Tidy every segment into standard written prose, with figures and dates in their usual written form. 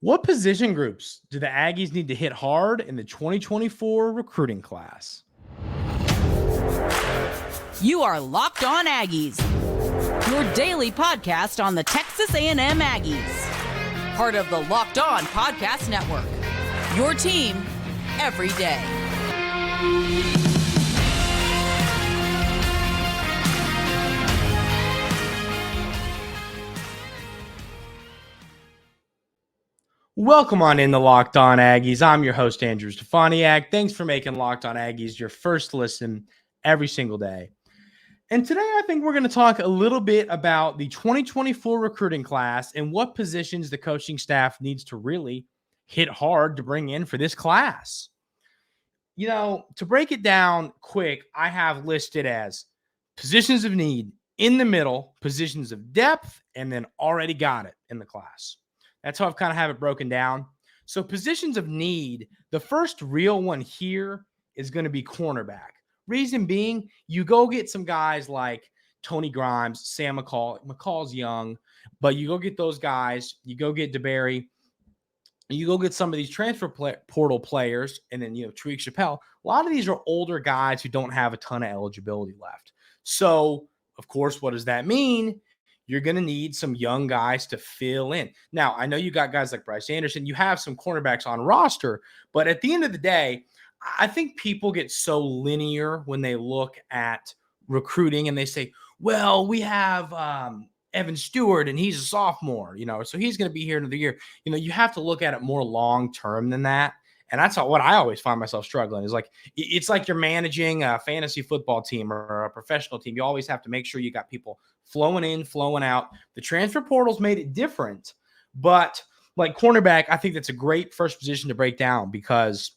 What position groups do the Aggies need to hit hard in the 2024 recruiting class? You are Locked On Aggies, your daily podcast on the Texas A&M Aggies. Part of the Locked On Podcast Network, your team every day. Welcome on in the Locked On Aggies. I'm your host, Andrew Stefaniak. Thanks for making Locked On Aggies your first listen every single day. And today I think we're going to talk a little bit about the 2024 recruiting class and what positions the coaching staff needs to really hit hard to bring in for this class. You know, to break it down quick, I have listed as positions of need in the middle, positions of depth, and then already got it in the class. That's how I've kind of have it broken down. So positions of need, the first real one here is going to be cornerback. Reason being, you go get some guys like Tony Grimes, Sam McCall. McCall's young, but you go get those guys. You go get DeBerry. You go get some of these transfer portal players, and then, Tariq Chappelle. A lot of these are older guys who don't have a ton of eligibility left. So, of course, what does that mean? You're going to need some young guys to fill in. Now, I know you got guys like Bryce Anderson. You have some cornerbacks on roster, but at the end of the day, I think people get so linear when they look at recruiting and they say, well, we have Evan Stewart and he's a sophomore, so he's going to be here another year. You have to look at it more long-term than that. And that's what I always find myself struggling is like, it's like you're managing a fantasy football team or a professional team. You always have to make sure you got people flowing in, flowing out. The transfer portal's made it different, but like cornerback, I think that's a great first position to break down because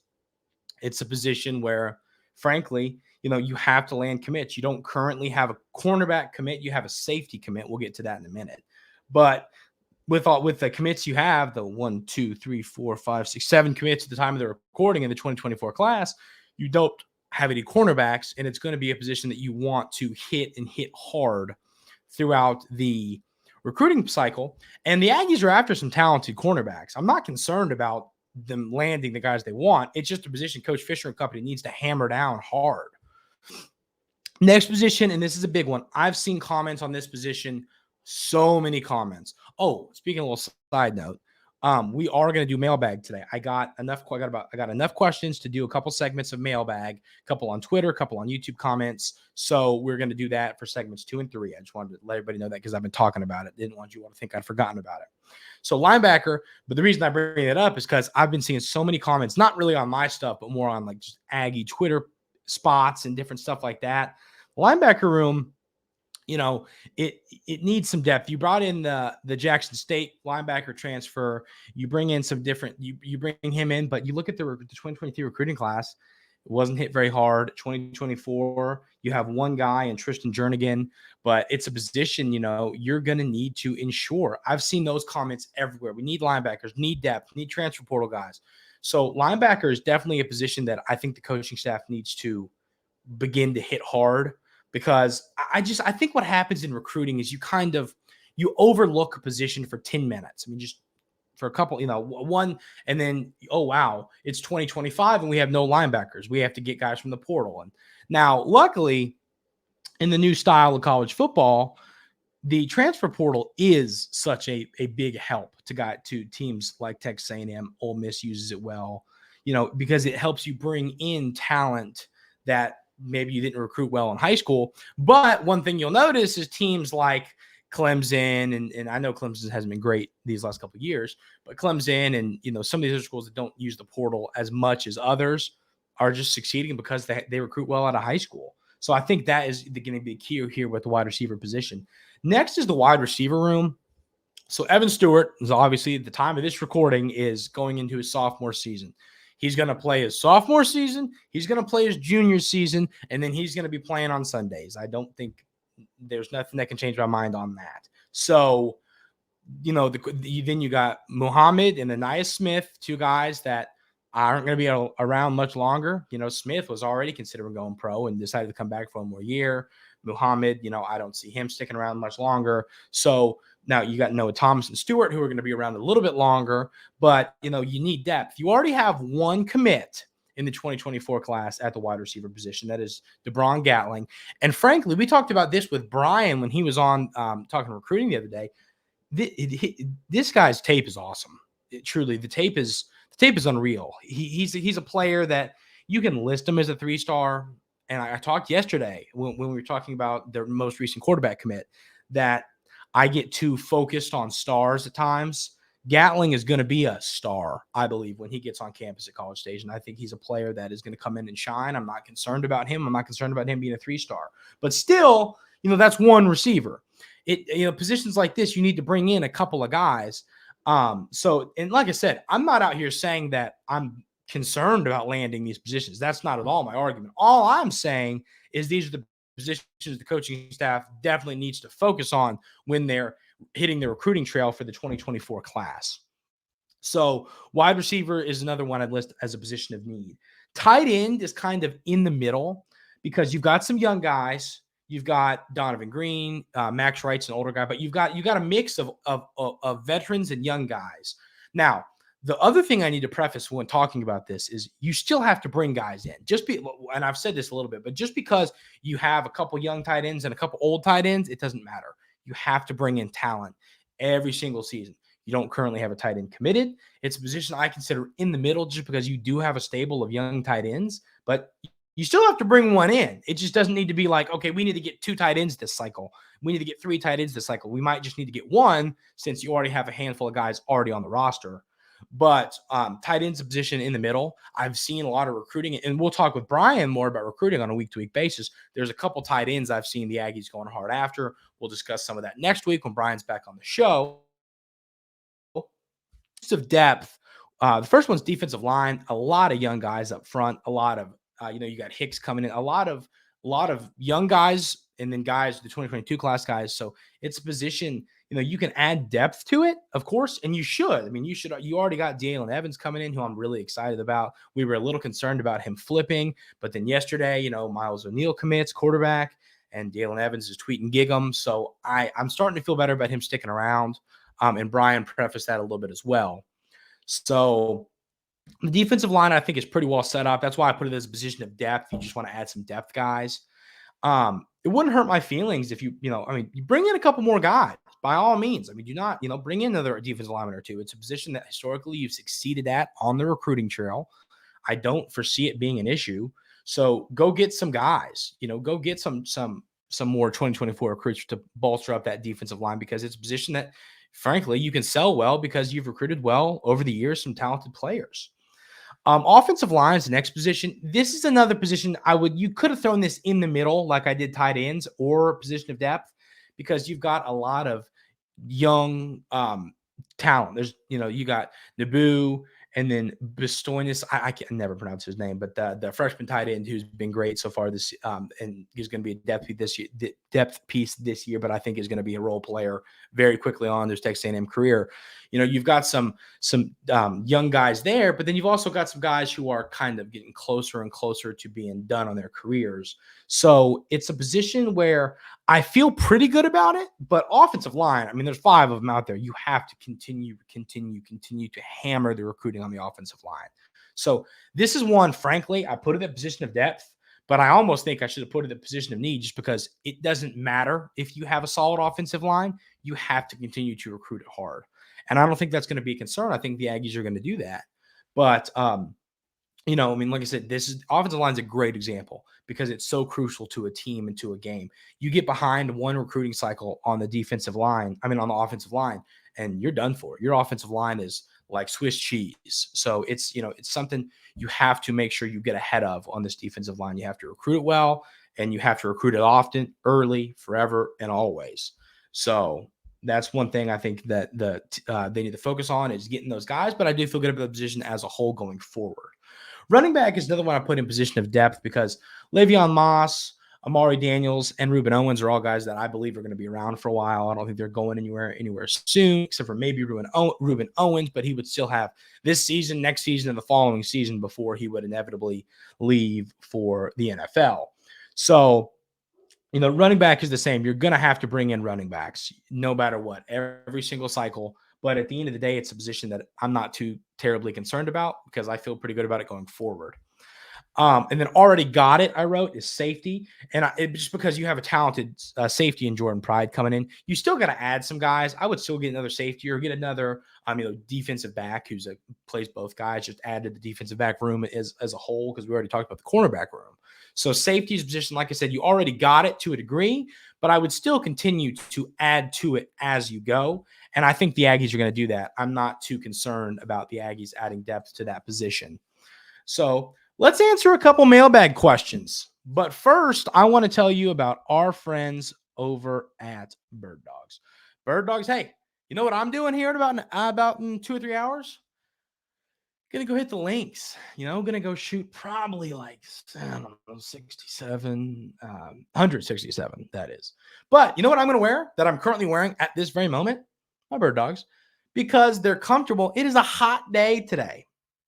it's a position where, frankly, you have to land commits. You don't currently have a cornerback commit. You have a safety commit. We'll get to that in a minute. But with the commits you have, the 1, 2, 3, 4, 5, 6, 7 commits at the time of the recording in the 2024 class, you don't have any cornerbacks, and it's going to be a position that you want to hit hard throughout the recruiting cycle. And the Aggies are after some talented cornerbacks. I'm not concerned about them landing the guys they want. It's just a position Coach Fisher and company needs to hammer down hard. Next position, and this is a big one. I've seen comments on this position, so many comments. Oh, speaking of a little side note, we are going to do mailbag today. I got enough questions to do a couple segments of mailbag, a couple on Twitter, a couple on YouTube comments. So we're going to do that for segments 2 and 3. I just wanted to let everybody know that because I've been talking about it. Didn't want you all to think I'd forgotten about it. So linebacker, but the reason I bring it up is because I've been seeing so many comments, not really on my stuff, but more on like just Aggie Twitter spots and different stuff like that. Linebacker room, it needs some depth. You brought in the Jackson State linebacker transfer. You bring in some different, you bring him in, but you look at the 2023 recruiting class, it wasn't hit very hard. 2024, you have one guy in Tristan Jernigan, but it's a position, you're going to need to ensure. I've seen those comments everywhere. We need linebackers, need depth, need transfer portal guys. So linebacker is definitely a position that I think the coaching staff needs to begin to hit hard. Because I think what happens in recruiting is you overlook a position for 10 minutes. I mean, just for a couple, one, and then, oh, wow, it's 2025 and we have no linebackers. We have to get guys from the portal. And now, luckily, in the new style of college football, the transfer portal is such a big help to teams like Texas A&M. Ole Miss uses it well, because it helps you bring in talent that maybe you didn't recruit well in high school. But one thing you'll notice is teams like Clemson, and I know Clemson hasn't been great these last couple of years, but Clemson and, some of these other schools that don't use the portal as much as others are just succeeding because they recruit well out of high school. So I think that is going to be key here with the wide receiver position. Next is the wide receiver room. So Evan Stewart is obviously at the time of this recording is going into his sophomore season. He's going to play his sophomore season. He's going to play his junior season, and then he's going to be playing on Sundays. I don't think there's nothing that can change my mind on that. So, then you got Muhammad and Anais Smith, two guys that aren't going to be around much longer. Smith was already considering going pro and decided to come back for one more year. Muhammad, I don't see him sticking around much longer. So Now you got Noah Thomas and Stewart, who are going to be around a little bit longer, but you need depth. You already have one commit in the 2024 class at the wide receiver position. That is DeBron Gatling. And frankly, we talked about this with Brian when he was on talking recruiting the other day. This guy's tape is awesome. Truly, the tape is unreal. He's a player that you can list him as a 3-star. And I talked yesterday when we were talking about their most recent quarterback commit that I get too focused on stars at times. Gatling is going to be a star, I believe, when he gets on campus at College Station. I think he's a player that is going to come in and shine. I'm not concerned about him. I'm not concerned about him being a 3-star. But still, that's one receiver. Positions like this, you need to bring in a couple of guys. And like I said, I'm not out here saying that I'm concerned about landing these positions. That's not at all my argument. All I'm saying is these are the positions the coaching staff definitely needs to focus on when they're hitting the recruiting trail for the 2024 class. So wide receiver is another one I'd list as a position of need. Tight end is kind of in the middle because you've got some young guys. You've got Donovan Green, Max Wright's an older guy, but you've got a mix of veterans and young guys. Now, the other thing I need to preface when talking about this is you still have to bring guys in. And I've said this a little bit, but just because you have a couple young tight ends and a couple old tight ends, it doesn't matter. You have to bring in talent every single season. You don't currently have a tight end committed. It's a position I consider in the middle just because you do have a stable of young tight ends, but you still have to bring one in. It just doesn't need to be like, okay, we need to get 2 tight ends this cycle. We need to get 3 tight ends this cycle. We might just need to get 1 since you already have a handful of guys already on the roster. But tight end's a position in the middle. I've seen a lot of recruiting, and we'll talk with Brian more about recruiting on a week-to-week basis. There's a couple tight ends I've seen the Aggies going hard after. We'll discuss some of that next week when Brian's back on the show. Of depth, the first one's defensive line. A lot of young guys up front. A lot of you got Hicks coming in. A lot of young guys, and then guys, the 2022 class guys. So it's a position. You can add depth to it, of course, and you should. I mean, you already got Dalen Evans coming in, who I'm really excited about. We were a little concerned about him flipping, but then yesterday, Miles O'Neill commits quarterback, and Dalen Evans is tweeting gig 'em. So I'm starting to feel better about him sticking around. And Brian prefaced that a little bit as well. So the defensive line, I think, is pretty well set up. That's why I put it as a position of depth. You just want to add some depth guys. It wouldn't hurt my feelings if you bring in a couple more guys. By all means. I mean, do not, bring in another defensive lineman or 2. It's a position that historically you've succeeded at on the recruiting trail. I don't foresee it being an issue. So go get some guys, go get some more 2024 recruits to bolster up that defensive line, because it's a position that, frankly, you can sell well because you've recruited well over the years, some talented players. Offensive line is the next position. This is another position you could have thrown this in the middle like I did tight ends, or position of depth, because you've got a lot of young talent. There's, you got Naboo, and then Bestoinis. I can never pronounce his name, but the freshman tight end who's been great so far this, and he's going to be a depth piece this year, but I think is going to be a role player very quickly on their Texas A&M career. You've got some young guys there, but then you've also got some guys who are kind of getting closer and closer to being done on their careers. So it's a position where I feel pretty good about it, but offensive line, I mean, there's 5 of them out there. You have to continue to hammer the recruiting on the offensive line. So this is one, frankly, I put it in a position of depth, but I almost think I should have put it in a position of need, just because it doesn't matter if you have a solid offensive line. You have to continue to recruit it hard. And I don't think that's going to be a concern. I think the Aggies are going to do that. But, like I said, offensive line is a great example because it's so crucial to a team and to a game. You get behind one recruiting cycle on the offensive line, and you're done for. Your offensive line is like Swiss cheese. So it's something you have to make sure you get ahead of on this defensive line. You have to recruit it well, and you have to recruit it often, early, forever, and always. So that's one thing I think that they need to focus on, is getting those guys. But I do feel good about the position as a whole going forward. Running back is another one I put in position of depth because Le'Veon Moss, Amari Daniels, and Ruben Owens are all guys that I believe are going to be around for a while. I don't think they're going anywhere soon, except for maybe Ruben Owens, but he would still have this season, next season, and the following season before he would inevitably leave for the NFL. So Running back is the same. You're going to have to bring in running backs no matter what, every single cycle. But at the end of the day, it's a position that I'm not too terribly concerned about because I feel pretty good about it going forward. And then already got it, I wrote, is safety. And just because you have a talented safety in Jordan Pride coming in, you still got to add some guys. I would still get another safety or get another defensive back who's plays both guys, just add to the defensive back room as a whole because we already talked about the cornerback room. So safety's position, like I said, you already got it to a degree, but I would still continue to add to it as you go. And I think the Aggies are going to do that. I'm not too concerned about the Aggies adding depth to that position. So let's answer a couple mailbag questions. But first, I want to tell you about our friends over at Bird Dogs. Bird Dogs, hey, you know what I'm doing here in about in 2 or 3 hours? Gonna go hit the links, gonna go shoot probably like, I don't know, 67, 167, that is. But you know what I'm gonna wear that I'm currently wearing at this very moment? My Bird Dogs, because they're comfortable. It is a hot day today.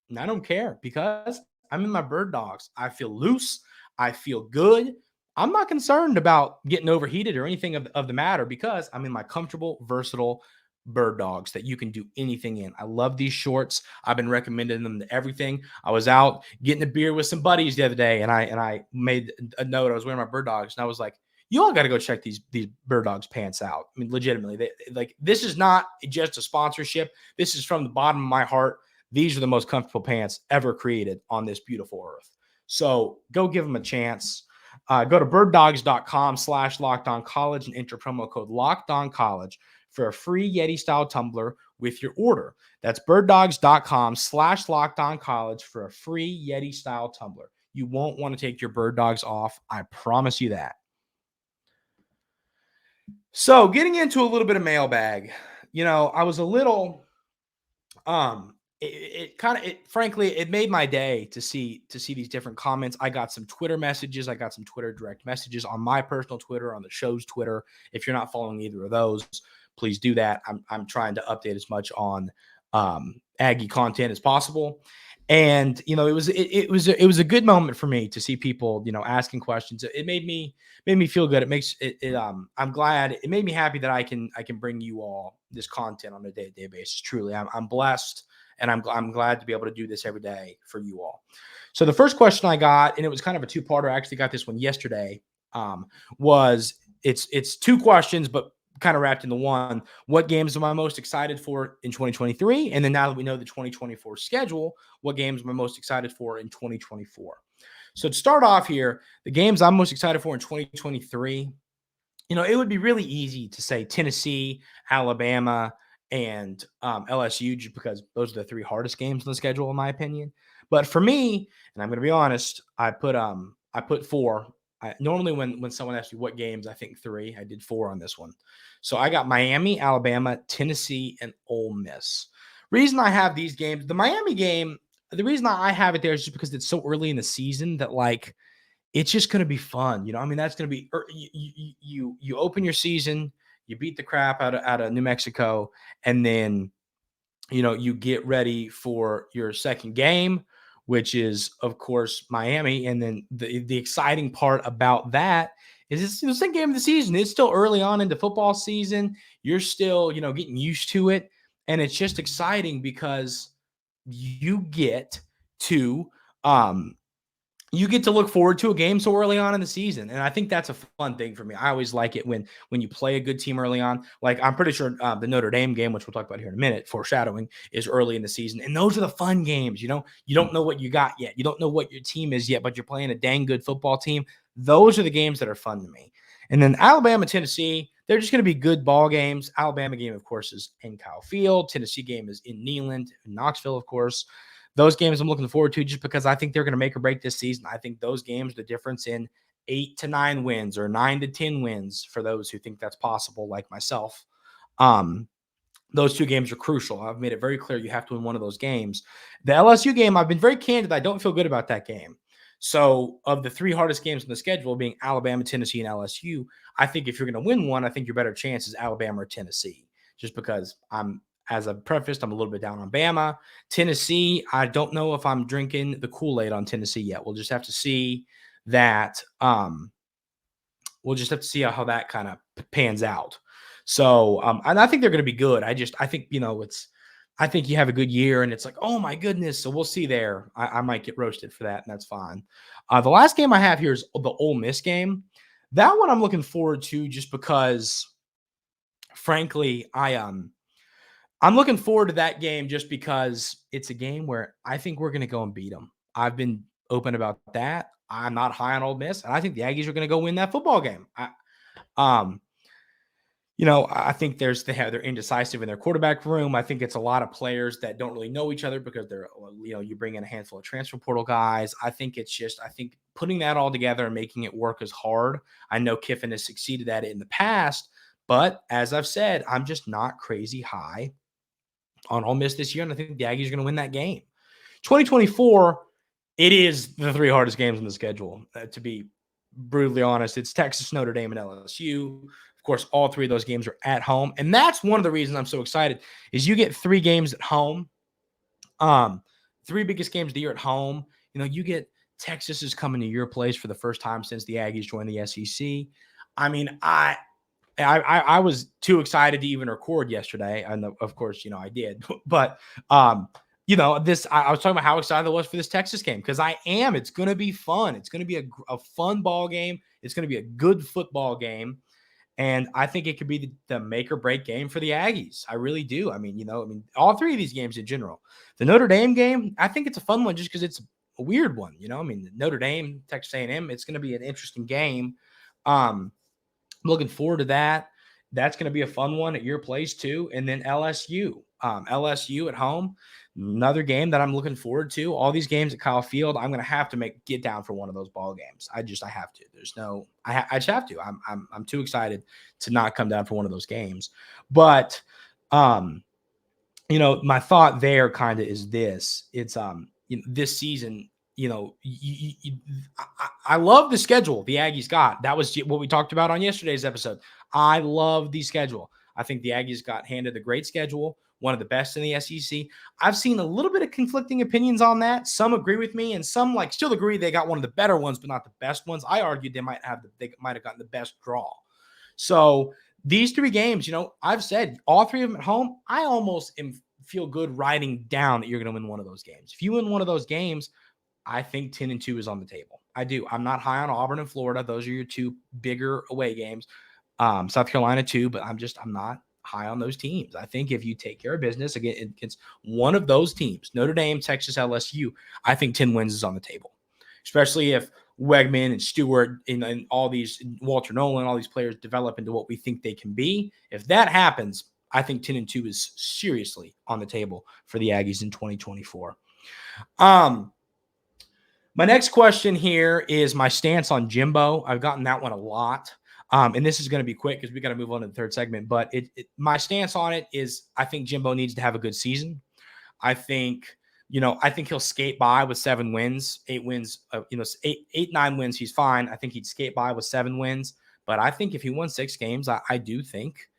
And I don't care because I'm in my Bird Dogs. I feel loose. I feel good. I'm not concerned about getting overheated or anything of the matter because I'm in my comfortable, versatile Bird Dogs that you can do anything in. I love these shorts. I've been recommending them to everything. I was out getting a beer with some buddies the other day, and I made a note. I was wearing my Bird Dogs, and I was like, "You all got to go check these Bird Dogs pants out." I mean, legitimately, this is not just a sponsorship. This is from the bottom of my heart. These are the most comfortable pants ever created on this beautiful earth. So go give them a chance. Go to birddogs.com/lockedoncollege and enter promo code LOCKEDONCollege for a free Yeti style tumbler with your order. That's birddogs.com/lockedoncollege for a free Yeti style tumbler. You won't want to take your Bird Dogs off. I promise you that. So getting into a little bit of mailbag, I was a little, frankly, it made my day to see these different comments. I got some Twitter messages. I got some Twitter direct messages on my personal Twitter, on the show's Twitter. If you're not following either of those, please do that. I'm trying to update as much on Aggie content as possible. And it was a good moment for me to see people asking questions. It made me feel good. It makes it I'm glad. It made me happy that I can bring you all this content on a day-to-day basis. Truly, I'm blessed, and I'm glad to be able to do this every day for you all. So the first question I got, and it was kind of a two-parter. I actually got this one yesterday. Was it's two questions, but kind of wrapped into one. What games am I most excited for in 2023? And then now that we know the 2024 schedule, what games am I most excited for in 2024? So to start off here, the games I'm most excited for in 2023, it would be really easy to say Tennessee, Alabama, and LSU, just because those are the three hardest games on the schedule, in my opinion. But for me, and I'm going to be honest, I put four. Normally when someone asks me what games, I think three. I did four on this one. So I got Miami, Alabama, Tennessee, and Ole Miss. Reason I have these games, the Miami game, the reason I have it there is just because it's so early in the season that it's just going to be fun. That's going to be you open your season, you beat the crap out of New Mexico, and then you get ready for your second game, which is, of course, Miami. And then the exciting part about that is it's the second game of the season. It's still early on into football season. You're still, getting used to it. And it's just exciting because you get to look forward to a game so early on in the season. And I think that's a fun thing for me. I always like it when you play a good team early on. Like, I'm pretty sure the Notre Dame game, which we'll talk about here in a minute, foreshadowing, is early in the season. And those are the fun games. You don't know what you got yet. You don't know what your team is yet, but you're playing a dang good football team. Those are the games that are fun to me. And then Alabama, Tennessee, they're just going to be good ball games. Alabama game, of course, is in Kyle Field. Tennessee game is in Neyland, in Knoxville, of course. Those games I'm looking forward to just because I think they're going to make or break this season. I think those games, the difference in 8 to 9 wins or 9 to 10 wins for those who think that's possible, like myself. Those two games are crucial. I've made it very clear you have to win one of those games. The LSU game, I've been very candid. I don't feel good about that game. So of the three hardest games on the schedule being Alabama, Tennessee, and LSU, I think if you're going to win one, I think your better chance is Alabama or Tennessee, just because as I prefaced, I'm a little bit down on Bama. Tennessee, I don't know if I'm drinking the Kool-Aid on Tennessee yet. We'll just have to see that we'll just have to see how that kind of pans out. So, and I think they're going to be good. I think, I think you have a good year and it's like, oh my goodness. So we'll see there. I might get roasted for that, and that's fine. The last game I have here is the Ole Miss game. That one I'm looking forward to just because, frankly, I'm looking forward to that game just because it's a game where I think we're going to go and beat them. I've been open about that. I'm not high on Ole Miss, and I think the Aggies are going to go win that football game. I think they're indecisive in their quarterback room. I think it's a lot of players that don't really know each other because you bring in a handful of transfer portal guys. I think putting that all together and making it work is hard. I know Kiffin has succeeded at it in the past, but as I've said, I'm just not crazy high on Ole Miss this year, and I think the Aggies are going to win that game. 2024, it is the three hardest games on the schedule, to be brutally honest. It's Texas, Notre Dame, and LSU. Of course, all three of those games are at home, and that's one of the reasons I'm so excited is you get 3 games at home, 3 biggest games of the year at home. You get Texas is coming to your place for the first time since the Aggies joined the SEC. I mean, I was too excited to even record yesterday, and of course, I did. But I was talking about how excited I was for this Texas game because I am. It's going to be fun. It's going to be a fun ball game. It's going to be a good football game, and I think it could be the make or break game for the Aggies. I really do. I mean, all 3 of these games in general. The Notre Dame game, I think it's a fun one just because it's a weird one. Notre Dame, Texas A&M. It's going to be an interesting game. I'm looking forward to that. That's going to be a fun one at your place too. And then LSU at home, another game that I'm looking forward to. All these games at Kyle Field, I'm going to have to get down for one of those ball games. I have to. I just have to. I'm too excited to not come down for one of those games. But, my thought there kind of is this. It's this season. I love the schedule the Aggies got. That was what we talked about on yesterday's episode. I love the schedule. I think the Aggies got handed a great schedule, one of the best in the SEC. I've seen a little bit of conflicting opinions on that. Some agree with me, and some still agree they got one of the better ones, but not the best ones. I argued they might have gotten the best draw. So these 3 games, I've said all 3 of them at home. I almost feel good writing down that you're going to win one of those games. If you win one of those games, I think 10-2 is on the table. I do. I'm not high on Auburn and Florida. Those are your 2 bigger away games. South Carolina too, but I'm not high on those teams. I think if you take care of business against one of those teams, Notre Dame, Texas, LSU, I think 10 wins is on the table, especially if Wegman and Stewart and all these Walter Nolan, all these players develop into what we think they can be. If that happens, I think 10-2 is seriously on the table for the Aggies in 2024. My next question here is my stance on Jimbo. I've gotten that one a lot. And this is going to be quick because we got to move on to the third segment. But my stance on it is I think Jimbo needs to have a good season. I think he'll skate by with 7 wins, 8 wins, 9 wins. He's fine. I think he'd skate by with 7 wins. But I think if he won 6 games, I do think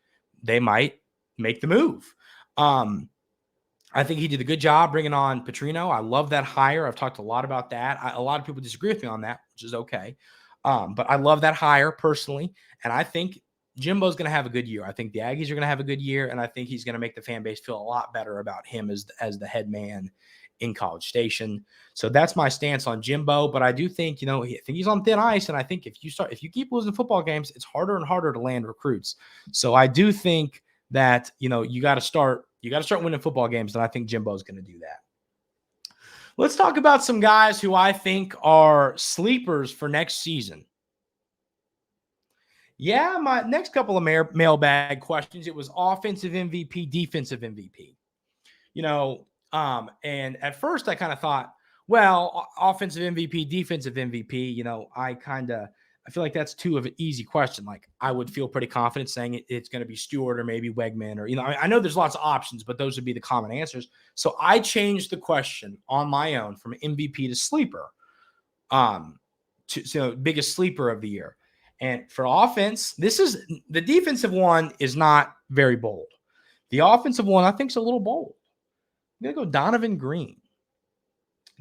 they might make the move. I think he did a good job bringing on Petrino. I love that hire. I've talked a lot about that. A lot of people disagree with me on that, which is okay. But I love that hire personally. And I think Jimbo's going to have a good year. I think the Aggies are going to have a good year. And I think he's going to make the fan base feel a lot better about him as the head man in College Station. So that's my stance on Jimbo. But I do think, I think he's on thin ice. And I think if you keep losing football games, it's harder and harder to land recruits. So I do think that, you got to start winning football games. And I think Jimbo's going to do that. Let's talk about some guys who I think are sleepers for next season. Yeah, my next couple of mailbag questions, it was offensive MVP, defensive MVP. And at first I kind of thought, well, offensive MVP, defensive MVP, I feel like that's too of an easy question. Like I would feel pretty confident saying it's going to be Stewart or maybe Wegman or, I know there's lots of options, but those would be the common answers. So I changed the question on my own from MVP to sleeper, to biggest sleeper of the year. And for offense, the defensive one is not very bold. The offensive one, I think, is a little bold. I'm going to go Donovan Green.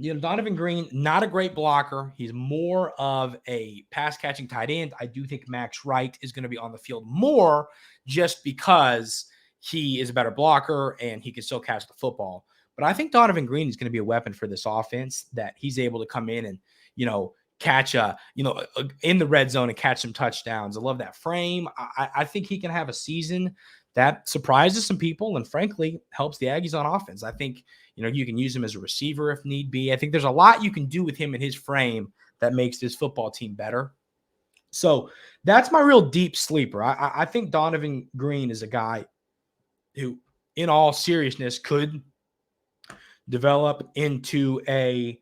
Donovan Green, not a great blocker. He's more of a pass catching tight end. I do think Max Wright is going to be on the field more just because he is a better blocker and he can still catch the football. But I think Donovan Green is going to be a weapon for this offense, that he's able to come in and, catch in the red zone and catch some touchdowns. I love that frame. I think he can have a season that surprises some people and frankly helps the Aggies on offense. I think, you can use him as a receiver if need be. I think there's a lot you can do with him and his frame that makes this football team better. So that's my real deep sleeper. I think Donovan Green is a guy who, in all seriousness, could develop into a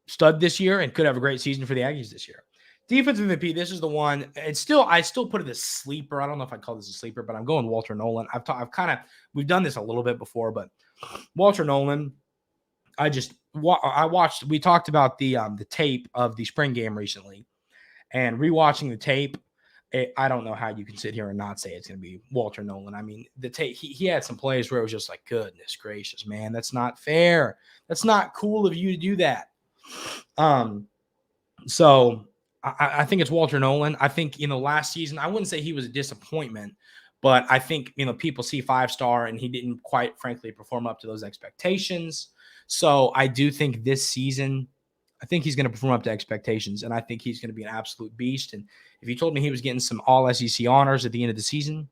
stud this year and could have a great season for the Aggies this year. Defensive MVP, this is the one. I still put it as sleeper. I don't know if I call this a sleeper, but I'm going Walter Nolan. We've done this a little bit before, but Walter Nolan, we talked about the tape of the spring game recently, and rewatching the tape, I don't know how you can sit here and not say it's going to be Walter Nolan. I mean, the tape, he had some plays where it was just like, goodness gracious, man, that's not fair. That's not cool of you to do that. So I think it's Walter Nolan. I think, last season, I wouldn't say he was a disappointment, but I think, people see 5-star and he didn't quite frankly perform up to those expectations. So I do think this season, I think he's going to perform up to expectations, and I think he's going to be an absolute beast. And if you told me he was getting some all SEC honors at the end of the season,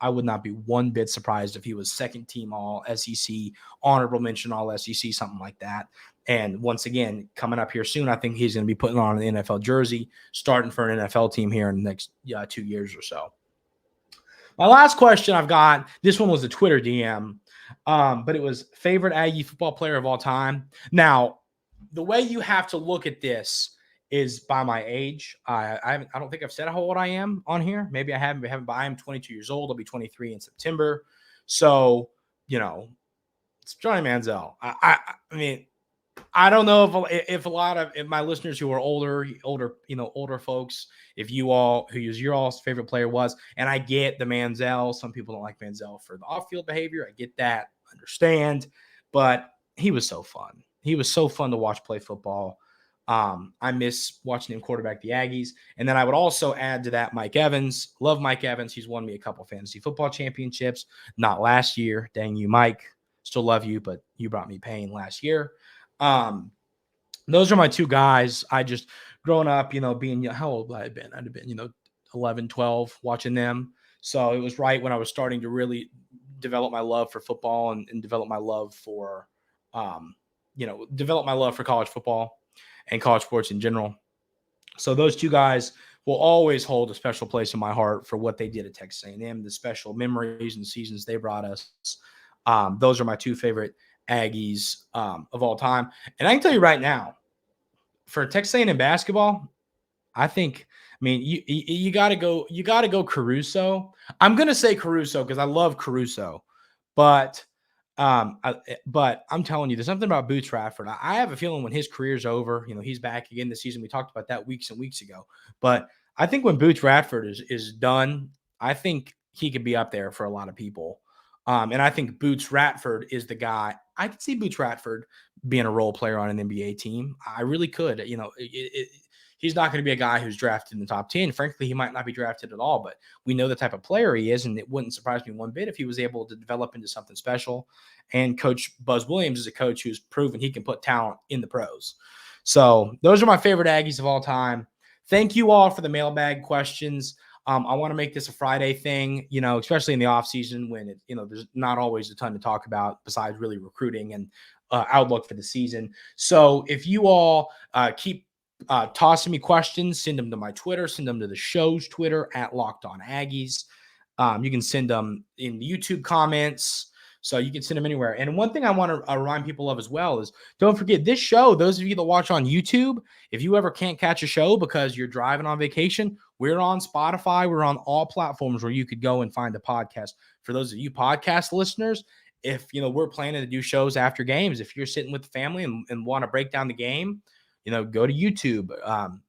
I would not be one bit surprised if he was second team all SEC, honorable mention all SEC, something like that. And once again, coming up here soon, I think he's going to be putting on an NFL jersey, starting for an NFL team here in the next 2 years or so. My last question I've got, this one was a Twitter DM, but it was favorite Aggie football player of all time. Now, the way you have to look at this is by my age. I don't think I've said how old I am on here. Maybe I haven't, but I am 22 years old. I'll be 23 in September. So, it's Johnny Manziel. I mean, I don't know if a lot of my listeners who are older folks, if you all, who's your all's favorite player was, and I get the Manziel. Some people don't like Manziel for the off-field behavior. I get that, understand, but he was so fun. He was so fun to watch play football. I miss watching him quarterback the Aggies. And then I would also add to that Mike Evans. Love Mike Evans. He's won me a couple fantasy football championships. Not last year. Dang you, Mike. Still love you, but you brought me pain last year. Those are my two guys. I just, growing up, being, how old would I have been? I'd have been, 11, 12, watching them. So it was right when I was starting to really develop my love for football and develop my love for, college football and college sports in general. So those two guys will always hold a special place in my heart for what they did at Texas A&M, the special memories and seasons they brought us. Those are my two favorite Aggies of all time. And I can tell you right now, for Texas A&M basketball, you got to go Caruso. I'm going to say Caruso because I love Caruso, but I'm telling you, there's something about Boots Radford. I have a feeling when his career's over, he's back again this season. We talked about that weeks and weeks ago, but I think when Boots Radford is done, I think he could be up there for a lot of people. And I think Boots Radford is the guy. I could see Boots Radford being a role player on an NBA team. I really could. He's not going to be a guy who's drafted in the top 10. Frankly, he might not be drafted at all, but we know the type of player he is, and it wouldn't surprise me one bit if he was able to develop into something special. And Coach Buzz Williams is a coach who's proven he can put talent in the pros. So those are my favorite Aggies of all time. Thank you all for the mailbag questions. I want to make this a Friday thing, especially in the off season when there's not always a ton to talk about besides really recruiting and outlook for the season. So if you all keep tossing me questions, send them to my Twitter, send them to the show's Twitter at Locked On Aggies. You can send them in the YouTube comments. So you can send them anywhere. And one thing I want to remind people of as well is don't forget this show. Those of you that watch on YouTube, if you ever can't catch a show because you're driving on vacation, we're on Spotify. We're on all platforms where you could go and find the podcast. For those of you podcast listeners, if we're planning to do shows after games, if you're sitting with the family and want to break down the game, go to YouTube.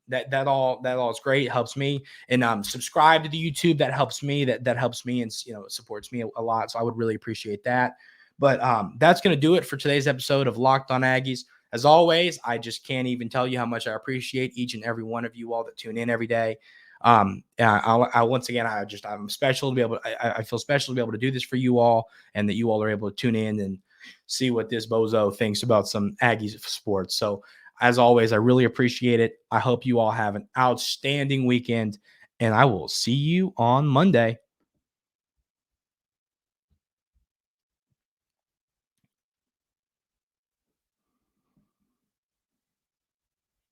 That all is great. It helps me. And subscribe to the YouTube. That helps me. That helps me and it supports me a lot. So I would really appreciate that. But that's going to do it for today's episode of Locked On Aggies. As always, I just can't even tell you how much I appreciate each and every one of you all that tune in every day. Once again, I'm special to be able. I feel special to be able to do this for you all, and that you all are able to tune in and see what this bozo thinks about some Aggies sports. So, as always, I really appreciate it. I hope you all have an outstanding weekend, and I will see you on Monday.